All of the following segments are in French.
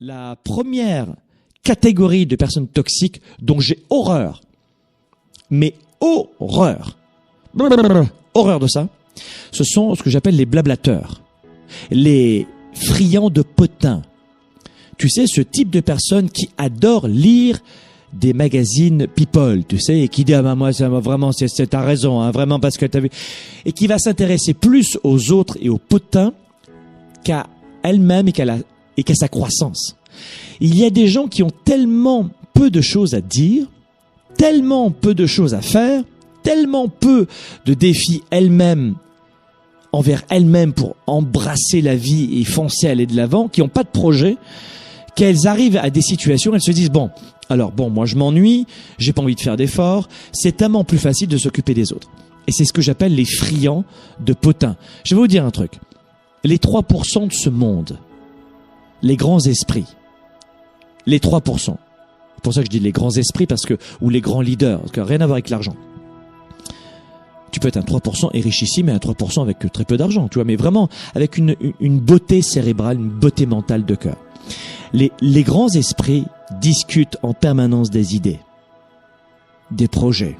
La première catégorie de personnes toxiques dont j'ai horreur, mais horreur de ça, ce sont ce que j'appelle les blablateurs, les friands de potins. Tu sais, ce type de personnes qui adorent lire des magazines people, tu sais, et qui dit, ah ben moi, ça, vraiment, t'as raison, hein, vraiment parce que t'as vu, et qui va s'intéresser plus aux autres et aux potins qu'à elle-même et qu'à sa croissance. Il y a des gens qui ont tellement peu de choses à dire, tellement peu de choses à faire, tellement peu de défis elles-mêmes envers elles-mêmes pour embrasser la vie et foncer, aller de l'avant, qui n'ont pas de projet, qu'elles arrivent à des situations, elles se disent, bon, moi je m'ennuie, j'ai pas envie de faire d'efforts, c'est tellement plus facile de s'occuper des autres. Et c'est ce que j'appelle les friands de potins. Je vais vous dire un truc. Les 3% de ce monde, les grands esprits, les 3%. C'est pour ça que je dis les grands esprits ou les grands leaders, parce que rien à voir avec l'argent. Tu peux être un 3% et richissime et un 3% avec très peu d'argent, tu vois, mais vraiment avec une beauté cérébrale, une beauté mentale de cœur. Les grands esprits discutent en permanence des idées, des projets,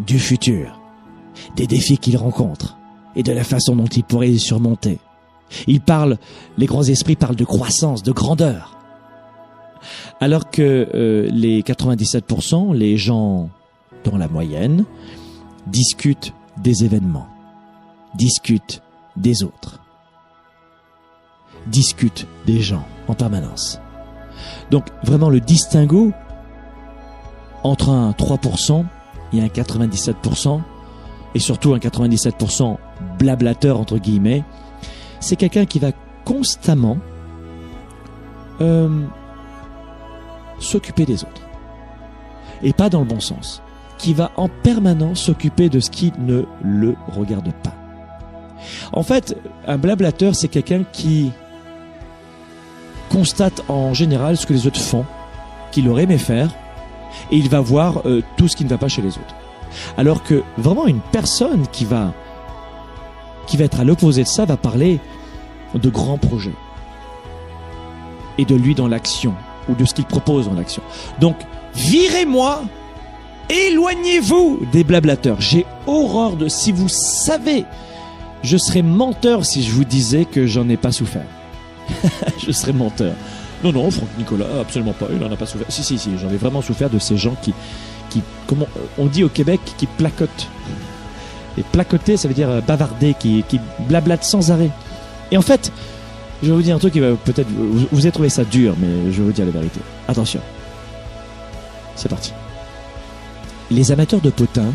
du futur, des défis qu'ils rencontrent et de la façon dont ils pourraient les surmonter. Les grands esprits parlent de croissance, de grandeur. Alors que les 97%, les gens dans la moyenne, discutent des événements, discutent des autres, discutent des gens en permanence. Donc vraiment le distinguo entre un 3% et un 97%, et surtout un 97% blablateur entre guillemets, c'est quelqu'un qui va constamment s'occuper des autres. Et pas dans le bon sens. Qui va en permanence s'occuper de ce qui ne le regarde pas. En fait, un blablateur, c'est quelqu'un qui constate en général ce que les autres font, qu'il aurait aimé faire, et il va voir tout ce qui ne va pas chez les autres. Alors que vraiment une personne qui va être à l'opposé de ça va parler de grands projets et de lui dans l'action ou de ce qu'il propose dans l'action. Donc, virez-moi, éloignez-vous des blablateurs. J'ai horreur de... Si vous savez, je serais menteur si je vous disais que j'en ai pas souffert. Je serais menteur. Non, Franck Nicolas, absolument pas, il n'en a pas souffert. Si, j'en ai vraiment souffert de ces gens qui comment on dit au Québec, qui placotent. Et placoter, ça veut dire bavarder, qui blablatent sans arrêt. Et en fait, je vais vous dire un truc qui va peut-être... Vous avez trouvé ça dur, mais je vais vous dire la vérité. Attention. C'est parti. Les amateurs de potins,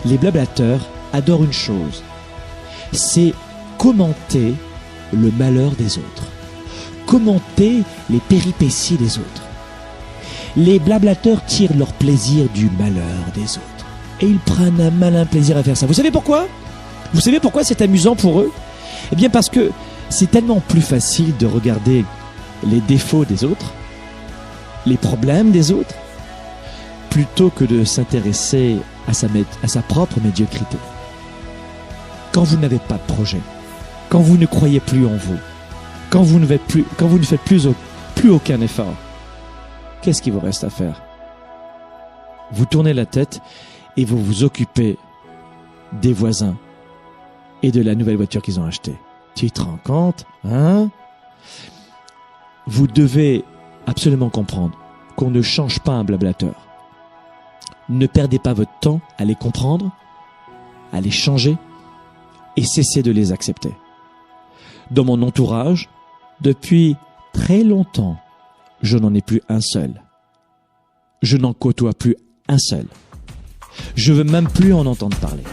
les blablateurs, adorent une chose. C'est commenter le malheur des autres. Commenter les péripéties des autres. Les blablateurs tirent leur plaisir du malheur des autres. Et ils prennent un malin plaisir à faire ça. Vous savez pourquoi ? Vous savez pourquoi c'est amusant pour eux ? Eh bien parce que c'est tellement plus facile de regarder les défauts des autres, les problèmes des autres, plutôt que de s'intéresser à sa propre médiocrité. Quand vous n'avez pas de projet, quand vous ne croyez plus en vous, quand vous ne faites plus aucun effort, qu'est-ce qu'il vous reste à faire ? Vous tournez la tête et vous vous occupez des voisins et de la nouvelle voiture qu'ils ont achetée. Tu te rends compte, hein ? Vous devez absolument comprendre qu'on ne change pas un blablateur. Ne perdez pas votre temps à les comprendre, à les changer et cessez de les accepter. Dans mon entourage, depuis très longtemps, je n'en ai plus un seul. Je n'en côtoie plus un seul. Je veux même plus en entendre parler.